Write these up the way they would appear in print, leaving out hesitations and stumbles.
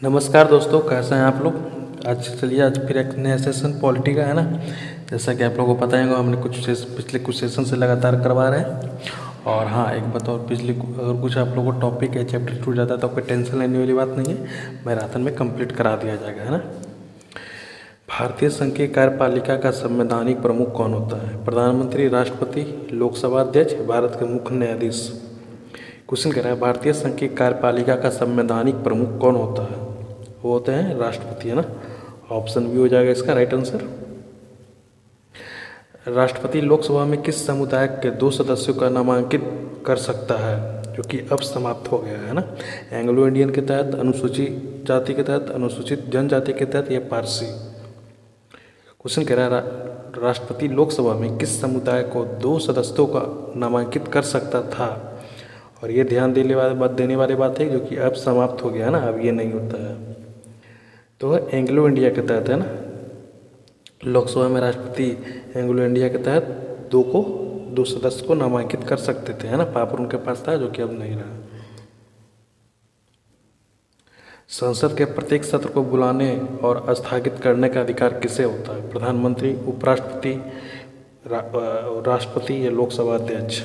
नमस्कार दोस्तों, कैसे हैं आप लोग। आज फिर एक नया सेशन पॉलिटी का है ना। जैसा कि आप लोगों को पता ही होगा, हमने पिछले कुछ सेशन से लगातार करवा रहे हैं। और हाँ, एक बात और, अगर कुछ आप लोगों को टॉपिक है चैप्टर छूट जाता है तो कोई टेंशन लेने वाली बात नहीं है, मैराथन में कंप्लीट करा दिया जाएगा, है ना। भारतीय संघ की कार्यपालिका का संवैधानिक प्रमुख कौन होता है? प्रधानमंत्री, राष्ट्रपति, लोकसभा अध्यक्ष, भारत के मुख्य न्यायाधीश। क्वेश्चन कह रहा है भारतीय संघ की कार्यपालिका का संवैधानिक प्रमुख कौन होता है? वो होते हैं राष्ट्रपति, है ना। ऑप्शन बी हो जाएगा इसका राइट आंसर। राष्ट्रपति लोकसभा में किस समुदाय के 2 सदस्यों का नामांकित कर सकता है, जो कि अब समाप्त हो गया है ना। एंग्लो इंडियन के तहत, अनुसूचित जाति के तहत, अनुसूचित जनजाति के तहत या पारसी। क्वेश्चन कह रहा है राष्ट्रपति लोकसभा में किस समुदाय को 2 सदस्यों का नामांकित कर सकता था। और ये ध्यान देने वाली बात है, जो कि अब समाप्त हो गया है ना, अब ये नहीं होता है। तो एंग्लो इंडिया के तहत, है ना, लोकसभा में राष्ट्रपति एंग्लो इंडिया के तहत 2 सदस्य को नामांकित कर सकते थे, है ना। पावर उनके पास था, जो कि अब नहीं रहा। संसद के प्रत्येक सत्र को बुलाने और स्थगित करने का अधिकार किसे होता है? प्रधानमंत्री, उपराष्ट्रपति, राष्ट्रपति या लोकसभा अध्यक्ष।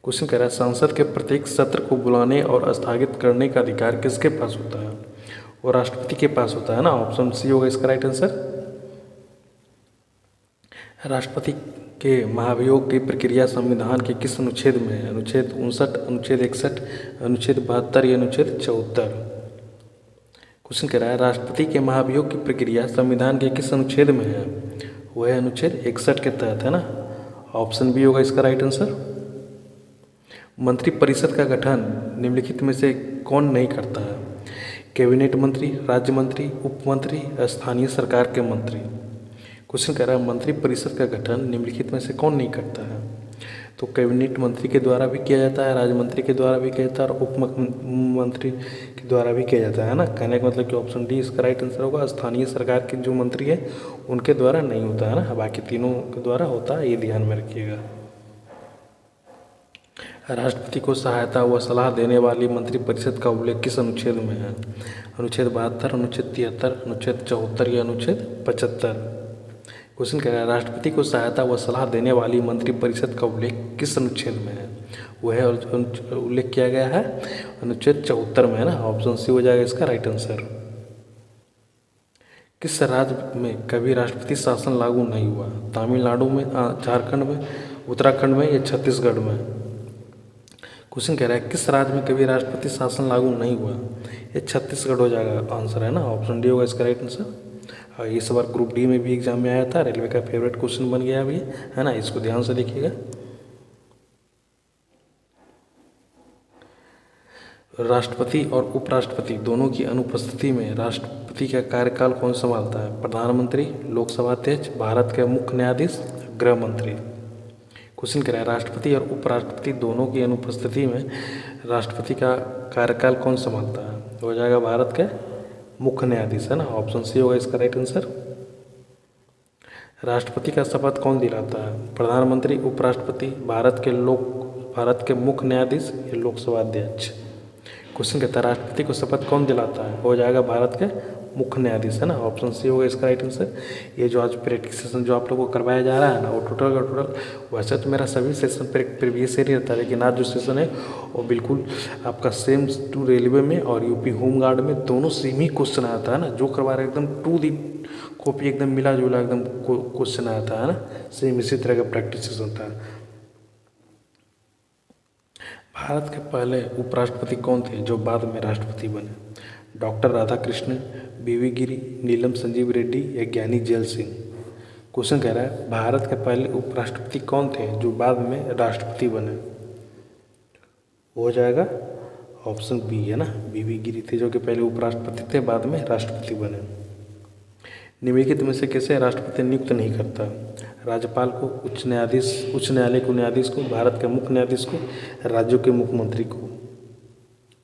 क्वेश्चन कह रहा है संसद के प्रत्येक सत्र को बुलाने और स्थगित करने का अधिकार किसके पास होता है? वो राष्ट्रपति के पास होता है ना। ऑप्शन सी होगा इसका राइट आंसर। राष्ट्रपति के महाभियोग की प्रक्रिया संविधान के किस अनुच्छेद में है? अनुच्छेद 59, अनुच्छेद 61, अनुच्छेद 72 या अनुच्छेद 74। क्वेश्चन कह रहा है राष्ट्रपति के महाभियोग की प्रक्रिया संविधान के किस अनुच्छेद में है? वो है अनुच्छेद 61 के तहत, है ना। ऑप्शन बी होगा इसका राइट आंसर। मंत्रिपरिषद का गठन निम्नलिखित में से कौन नहीं करता है? कैबिनेट मंत्री, राज्य मंत्री, उप मंत्री, स्थानीय सरकार के मंत्री। क्वेश्चन कह रहा है मंत्रिपरिषद का गठन निम्नलिखित में से कौन नहीं करता है? तो कैबिनेट मंत्री के द्वारा भी किया जाता है, राज्य मंत्री के द्वारा भी किया जाता है और उप मंत्री के द्वारा भी किया जाता है ना। कहने का मतलब कि ऑप्शन डी इसका राइट आंसर होगा। स्थानीय सरकार के जो मंत्री है उनके द्वारा नहीं होता है ना, बाकी तीनों के द्वारा होता है, ये ध्यान में रखिएगा। राष्ट्रपति को सहायता व सलाह देने वाली मंत्रिपरिषद का उल्लेख किस अनुच्छेद में है? अनुच्छेद 72, अनुच्छेद 73, अनुच्छेद 74 या अनुच्छेद 75। क्वेश्चन कह रहा है राष्ट्रपति को सहायता व सलाह देने वाली मंत्रिपरिषद का उल्लेख किस अनुच्छेद में है? वह उल्लेख किया गया है अनुच्छेद 74 में, है ना। ऑप्शन सी हो जाएगा इसका राइट आंसर। किस राज्य में कभी राष्ट्रपति शासन लागू नहीं हुआ? तमिलनाडु में, झारखंड में, उत्तराखंड में या छत्तीसगढ़ में। क्वेश्चन कह रहा है किस राज्य में कभी राष्ट्रपति शासन लागू नहीं हुआ? ये छत्तीसगढ़ हो जाएगा आंसर, है ना। ऑप्शन डी होगा इसका राइट आंसर। और इस बार ग्रुप डी में भी एग्जाम में आया था, रेलवे का फेवरेट क्वेश्चन बन गया अभी, है ना। इसको ध्यान से देखिएगा। राष्ट्रपति और उपराष्ट्रपति दोनों की अनुपस्थिति में राष्ट्रपति का कार्यकाल कौन संभालता है? प्रधानमंत्री, लोकसभा अध्यक्ष, भारत के मुख्य न्यायाधीश, गृह मंत्री। क्वेश्चन कह रहा है राष्ट्रपति और उपराष्ट्रपति दोनों की अनुपस्थिति में राष्ट्रपति का कार्यकाल कौन संभालता है? हो जाएगा भारत के मुख्य न्यायाधीश, है ना। ऑप्शन सी होगा इसका राइट आंसर। राष्ट्रपति का शपथ कौन दिलाता है? प्रधानमंत्री, उपराष्ट्रपति, भारत के मुख्य न्यायाधीश या लोकसभा अध्यक्ष। क्वेश्चन कहता है राष्ट्रपति को शपथ कौन दिलाता है? हो जाएगा भारत के मुख्य न्यायाधीश, है ना। ऑप्शन सी होगा इसका राइट आंसर। ये जो आज प्रैक्टिस सेशन जो आप लोगों को करवाया जा रहा है ना, वो टोटल का टोटल, वैसे तो मेरा सभी सेशन प्रीवियस ईयर ही रहता है, लेकिन आज जो सेशन है वो बिल्कुल आपका सेम टू रेलवे में और यूपी होम गार्ड में दोनों सेम ही क्वेश्चन आता है ना। जो करवा रहे एकदम टू दी कॉपी एकदम मिला जुला एकदम क्वेश्चन आता है ना, सेम इसी तरह का प्रैक्टिस सेशन था। भारत के पहले उपराष्ट्रपति कौन थे जो बाद में राष्ट्रपति बने? डॉक्टर राधाकृष्णन, बीवी गिरी, नीलम संजीव रेड्डी या ज्ञानी जैल सिंह। क्वेश्चन कह रहा है भारत के पहले उपराष्ट्रपति कौन थे जो बाद में राष्ट्रपति बने? हो जाएगा ऑप्शन बी, है ना। बीवी गिरी थे जो कि पहले उपराष्ट्रपति थे, बाद में राष्ट्रपति बने। निम्नलिखित में से किसे राष्ट्रपति नियुक्त नहीं करता? राज्यपाल को, उच्च न्यायालय को न्यायाधीश को, भारत के मुख्य न्यायाधीश को, राज्यों के मुख्यमंत्री को।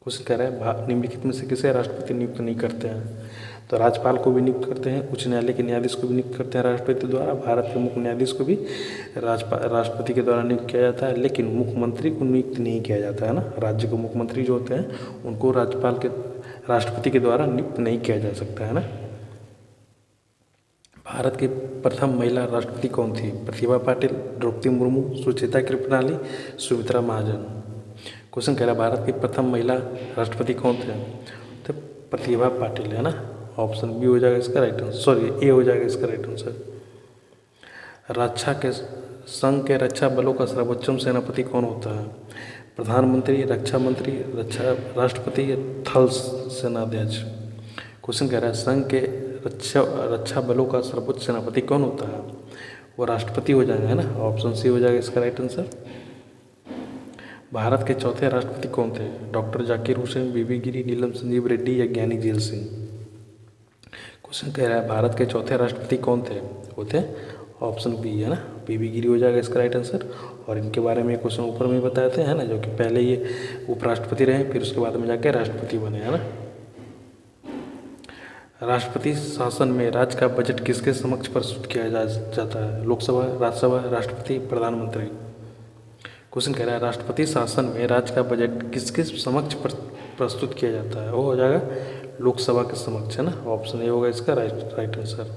क्वेश्चन कह रहा है निम्नलिखित में से किसे राष्ट्रपति नियुक्त नहीं करते हैं? तो राज्यपाल को भी नियुक्त करते हैं, उच्च न्यायालय के न्यायाधीश को भी नियुक्त करते हैं राष्ट्रपति द्वारा, भारत के मुख्य न्यायाधीश को भी राष्ट्रपति के द्वारा नियुक्त किया जाता है, लेकिन मुख्यमंत्री को नियुक्त नहीं किया जाता है ना। राज्य के मुख्यमंत्री जो होते हैं उनको राष्ट्रपति के द्वारा नियुक्त नहीं किया जा सकता है ना। भारत की प्रथम महिला राष्ट्रपति कौन थी? प्रतिभा पाटिल, द्रौपदी मुर्मू, सुचेता कृपलानी, सुमित्रा महाजन। क्वेश्चन कह रहा है भारत की प्रथम महिला राष्ट्रपति कौन थे? तो प्रतिभा पाटिल है ना। ऑप्शन बी हो जाएगा इसका राइट आंसर, सॉरी ए हो जाएगा इसका राइट आंसर। रक्षा के संघ के रक्षा बलों का सर्वोच्च सेनापति कौन होता है? प्रधानमंत्री, रक्षा मंत्री, राष्ट्रपति या थल सेनाध्यक्ष। क्वेश्चन कह रहा है संघ के रक्षा बलों का सर्वोच्च सेनापति कौन होता है? वो राष्ट्रपति हो जाएगा है ना। ऑप्शन सी हो जाएगा इसका राइट आंसर। भारत के चौथे राष्ट्रपति कौन थे? डॉक्टर जाकिर हुसैन, बीबी गिरी, नीलम संजीव रेड्डी या ज्ञानी जेल सिंह। क्वेश्चन कह रहा है भारत के चौथे राष्ट्रपति कौन थे? वो थे ऑप्शन बी है ना, बीबी गिरी हो जाएगा इसका राइट आंसर। और इनके बारे में क्वेश्चन ऊपर में बताए थे है ना, जो कि पहले ये उपराष्ट्रपति रहे, फिर उसके बाद में जाके राष्ट्रपति बने है ना। राष्ट्रपति शासन में राज्य का बजट किसके समक्ष प्रस्तुत किया जाता है? लोकसभा, राज्यसभा, राष्ट्रपति, प्रधानमंत्री। क्वेश्चन कह रहा है राष्ट्रपति शासन में राज्य का बजट किसके समक्ष प्रस्तुत किया जाता है? वो हो जाएगा लोकसभा के समक्ष है ना। ऑप्शन ए होगा इसका राइट आंसर।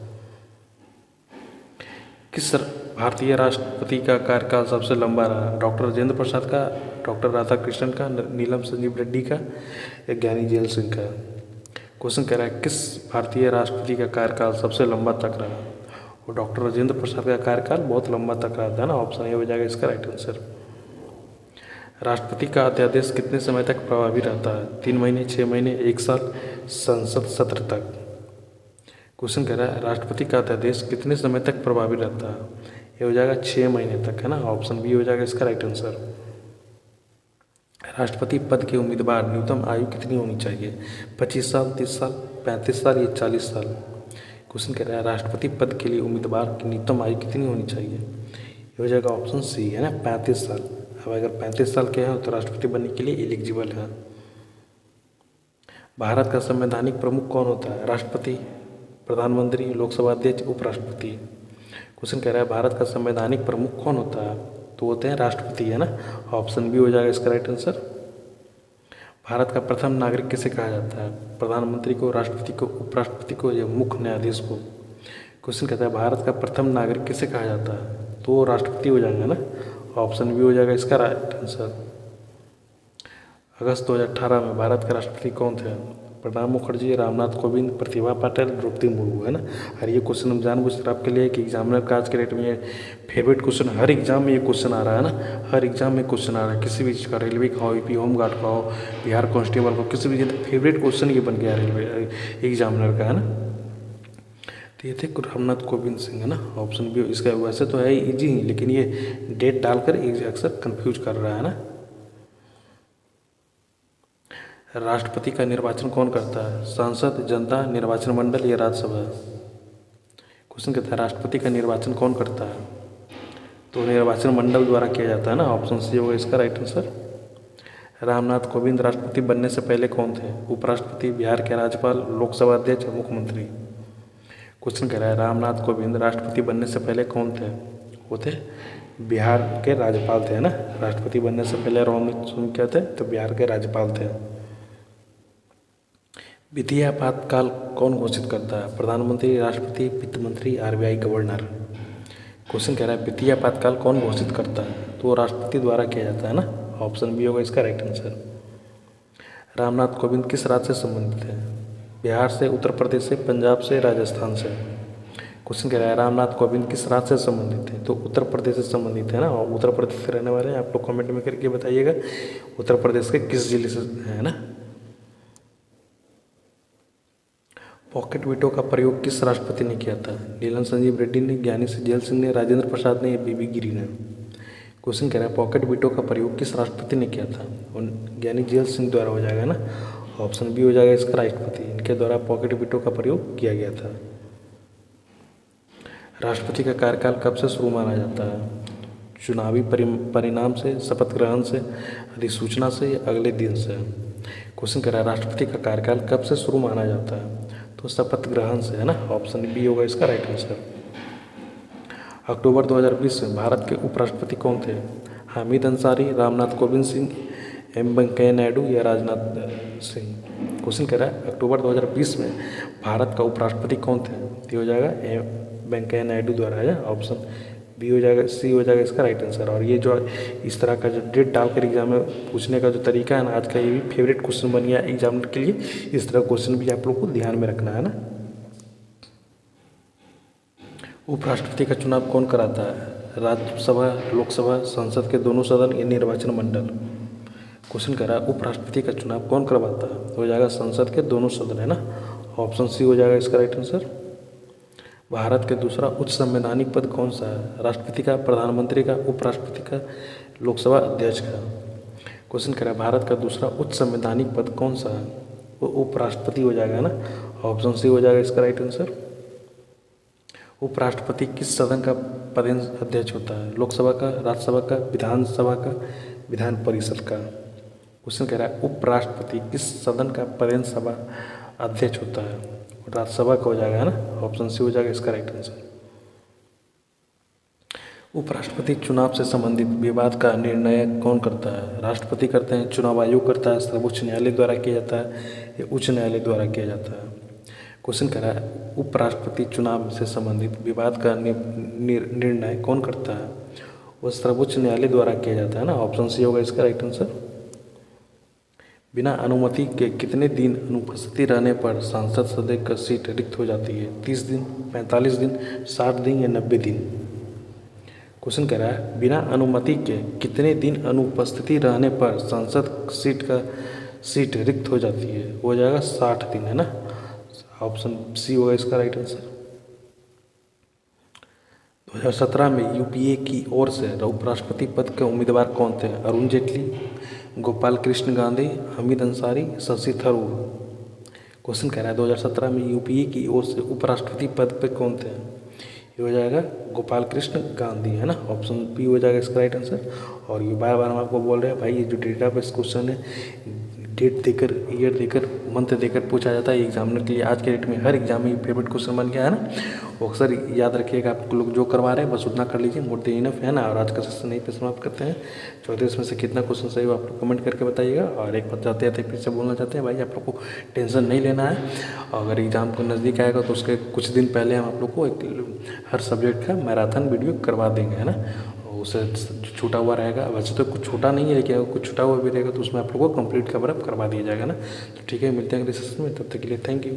किस भारतीय राष्ट्रपति का कार्यकाल सबसे लंबा रहा? डॉक्टर राजेंद्र प्रसाद का, डॉक्टर राधाकृष्णन का, नीलम संजीव रेड्डी का या ज्ञानी जेल सिंह का। क्वेश्चन कह रहा है किस भारतीय राष्ट्रपति का कार्यकाल सबसे लंबा तक रहा? और डॉक्टर राजेंद्र प्रसाद का कार्यकाल बहुत लंबा तक रहा था ना। ऑप्शन ए हो जाएगा इसका राइट आंसर। राष्ट्रपति का अध्यादेश कितने समय तक प्रभावी रहता है? 3 महीने, 6 महीने, 1 साल, संसद सत्र तक। क्वेश्चन कह रहा है राष्ट्रपति का अध्यादेश कितने समय तक प्रभावी रहता है? ये हो जाएगा 6 महीने तक है ना। ऑप्शन बी हो जाएगा इसका राइट आंसर। राष्ट्रपति पद के उम्मीदवार न्यूनतम आयु कितनी होनी चाहिए? 25 साल, 30 साल, 35 साल या 40 साल। क्वेश्चन कह रहा है राष्ट्रपति पद के लिए उम्मीदवार की न्यूनतम आयु कितनी होनी चाहिए? ये हो जाएगा ऑप्शन सी है ना, 35 साल। अब अगर 35 साल के हैं तो राष्ट्रपति बनने के लिए एलिजिबल है। भारत का संवैधानिक प्रमुख कौन होता है? राष्ट्रपति, प्रधानमंत्री, लोकसभा अध्यक्ष, उपराष्ट्रपति। क्वेश्चन कह रहा है भारत का संवैधानिक प्रमुख कौन होता है? तो होते हैं राष्ट्रपति है ना। ऑप्शन बी हो जाएगा इसका राइट आंसर। भारत का प्रथम नागरिक किसे कहा जाता है? प्रधानमंत्री को, राष्ट्रपति को, उपराष्ट्रपति को या मुख्य न्यायाधीश को। क्वेश्चन कहता है भारत का प्रथम नागरिक किसे कहा जाता है? तो राष्ट्रपति हो जाएगा ना। ऑप्शन बी हो जाएगा इसका राइट आंसर। अगस्त 2018 में भारत के राष्ट्रपति कौन थे? प्रणब मुखर्जी, रामनाथ कोविंद, प्रतिभा पाटिल, द्रौपदी मुर्मू है ना। और ये क्वेश्चन हम जानबूझकर आपके लिए कि एग्जामिनर का आज के डेट में ये फेवरेट क्वेश्चन, हर एग्जाम में ये क्वेश्चन आ रहा है ना। हर एग्जाम में क्वेश्चन आ रहा है, किसी भी चीज़ का, रेलवे का हो, यूपी होम गार्ड का हो, बिहार कांस्टेबल को, किसी भी चीज़ का फेवरेट क्वेश्चन ये बन गया रेलवे एग्जामिनर का है ना। तो ये थे रामनाथ कोविंद सिंह है ना। ऑप्शन बी इसका वैसे तो है ईजी ही, लेकिन ये डेट डालकर अक्सर कन्फ्यूज कर रहा है ना। राष्ट्रपति का निर्वाचन कौन करता है? संसद, जनता, निर्वाचन मंडल या राज्यसभा। क्वेश्चन कहता है राष्ट्रपति का निर्वाचन कौन करता है? तो निर्वाचन मंडल द्वारा किया जाता है ना। ऑप्शन सी होगा इसका राइट आंसर। रामनाथ कोविंद राष्ट्रपति बनने से पहले कौन थे? उपराष्ट्रपति, बिहार के राज्यपाल, लोकसभा अध्यक्ष, मुख्यमंत्री। क्वेश्चन कह रहा है रामनाथ कोविंद राष्ट्रपति बनने से पहले कौन थे? वो थे बिहार के राज्यपाल थे ना। राष्ट्रपति बनने से पहले रामनाथ क्या थे? तो बिहार के राज्यपाल थे। वित्तीय आपातकाल कौन घोषित करता है? प्रधानमंत्री, राष्ट्रपति, वित्त मंत्री, आरबीआई गवर्नर। क्वेश्चन कह रहा है वित्तीय आपातकाल कौन घोषित करता है? तो राष्ट्रपति द्वारा किया जाता है ना। ऑप्शन बी होगा इसका राइट आंसर। रामनाथ कोविंद किस राज्य से संबंधित है? बिहार से, उत्तर प्रदेश से, पंजाब से, राजस्थान से। क्वेश्चन कह रहा है रामनाथ कोविंद किस राज्य से संबंधित है? तो उत्तर प्रदेश से संबंधित है ना। और उत्तर प्रदेश के रहने वाले हैं, आप लोग कमेंट में करके बताइएगा उत्तर प्रदेश के किस जिले से है ना। पॉकेट वीटो का प्रयोग किस राष्ट्रपति ने किया था? नीलम संजीव रेड्डी ने, ज्ञानी जेल सिंह ने, राजेंद्र प्रसाद ने या बीबी गिरी ने। क्वेश्चन कह रहा है पॉकेट वीटो का प्रयोग किस राष्ट्रपति ने किया था? और ज्ञानी जेल सिंह द्वारा हो जाएगा ना। ऑप्शन बी हो जाएगा इसका राष्ट्रपति, इनके द्वारा पॉकेट वीटो का प्रयोग किया गया था। राष्ट्रपति का कार्यकाल कब से शुरू माना जाता है? चुनावी परिणाम से, शपथ ग्रहण से, अधिसूचना से या अगले दिन से। क्वेश्चन कह रहा है राष्ट्रपति का कार्यकाल कब से शुरू माना जाता है? तो शपथ ग्रहण से है ना। ऑप्शन बी होगा इसका राइट आंसर। अक्टूबर 2020 में भारत के उपराष्ट्रपति कौन थे? हामिद अंसारी, रामनाथ कोविंद सिंह, एम वेंकैया नायडू या राजनाथ सिंह। क्वेश्चन कह रहा है अक्टूबर 2020 में भारत का उपराष्ट्रपति कौन थे? ये हो जाएगा वेंकैया नायडू द्वारा है। ऑप्शन बी हो जाएगा, सी हो जाएगा इसका राइट आंसर। और ये जो इस तरह का जो डेट डाल कर एग्जाम में पूछने का जो तरीका है ना, आज का ये भी फेवरेट क्वेश्चन बन गया एग्जामिनर के लिए। इस तरह क्वेश्चन भी आप लोग को ध्यान में रखना है ना। उपराष्ट्रपति का चुनाव कौन कराता है? राज्यसभा, लोकसभा, संसद के दोनों सदन या निर्वाचन मंडल? क्वेश्चन कह रहा है उपराष्ट्रपति का चुनाव कौन करवाता है? हो जाएगा संसद के दोनों सदन है ना। ऑप्शन सी हो जाएगा इसका राइट आंसर। भारत के दूसरा उच्च संवैधानिक पद कौन सा है? राष्ट्रपति का, प्रधानमंत्री का, उपराष्ट्रपति का, लोकसभा अध्यक्ष का? क्वेश्चन कह रहा है भारत का दूसरा उच्च संवैधानिक पद कौन सा है? वो उपराष्ट्रपति हो जाएगा ना। ऑप्शन सी हो जाएगा इसका राइट आंसर। उपराष्ट्रपति किस सदन का पदेन अध्यक्ष होता है? लोकसभा का, राज्यसभा का, विधानसभा का, विधान परिषद का? क्वेश्चन कह रहा है उपराष्ट्रपति किस सदन का पदेन सभा अध्यक्ष होता है? राज्यसभा का हो जाएगा ना। ऑप्शन सी हो जाएगा इसका राइट आंसर। उपराष्ट्रपति चुनाव से संबंधित विवाद का निर्णय कौन करता है? राष्ट्रपति करते हैं, चुनाव आयोग करता है, सर्वोच्च न्यायालय द्वारा किया जाता है या उच्च न्यायालय द्वारा किया जाता है? क्वेश्चन कह रहा है उपराष्ट्रपति चुनाव से संबंधित विवाद का निर्णय कौन करता है? वो सर्वोच्च न्यायालय द्वारा किया जाता है ना। ऑप्शन सी होगा इसका राइट आंसर। बिना अनुमति के कितने दिन अनुपस्थिति रहने पर सांसद सदस्य का सीट रिक्त हो जाती है? 30 दिन, 45 दिन, 60 दिन या 90 दिन? क्वेश्चन कह रहा है बिना अनुमति के कितने दिन अनुपस्थिति रहने पर सांसद सीट रिक्त हो जाती है? हो जाएगा 60 दिन है ना। ऑप्शन सी होगा इसका राइट आंसर। 2017 में यूपीए की ओर से उपराष्ट्रपति पद के उम्मीदवार कौन थे? अरुण जेटली, गोपाल कृष्ण गांधी, हामिद अंसारी, शशि थरूर? क्वेश्चन कह रहा है 2017 में यूपीए की ओर से उपराष्ट्रपति पद पे कौन थे? ये हो जाएगा गोपाल कृष्ण गांधी है ना। ऑप्शन बी हो जाएगा इसका राइट आंसर। और ये बार बार हम आपको बोल रहे हैं भाई, ये जो डेटा बेस्ड क्वेश्चन है डेट देकर, ईयर देकर, मंथ देकर पूछा जाता है एग्जामिनर के लिए। आज के डेट में हर एग्जाम में फेवरेट क्वेश्चन बन गया है ना। वो अक्सर याद रखिएगा, आप लोग जो करवा रहे हैं बस उतना कर लीजिए, मोर देन इनफ है ना। और आज का सेशन यहीं पे समाप्त करते हैं। 34 में से कितना क्वेश्चन सही हो आप लोग कमेंट करके बताइएगा। और एक बात जाते जाते फिर से बोलना चाहते हैं भाई, आप लोग को टेंशन नहीं लेना है। अगर एग्जाम को नज़दीक आएगा तो उसके कुछ दिन पहले हम आप लोग को हर सब्जेक्ट का मैराथन वीडियो करवा देंगे है ना। उससे छूटा हुआ रहेगा, वैसे तो कुछ छूटा नहीं है, लेकिन अगर कुछ छूटा हुआ भी रहेगा तो उसमें आप लोगों को कंप्लीट कवर अप करवा दिया जाएगा ना। तो ठीक है, मिलते हैं अगले सेशन में, तब तक के लिए थैंक यू।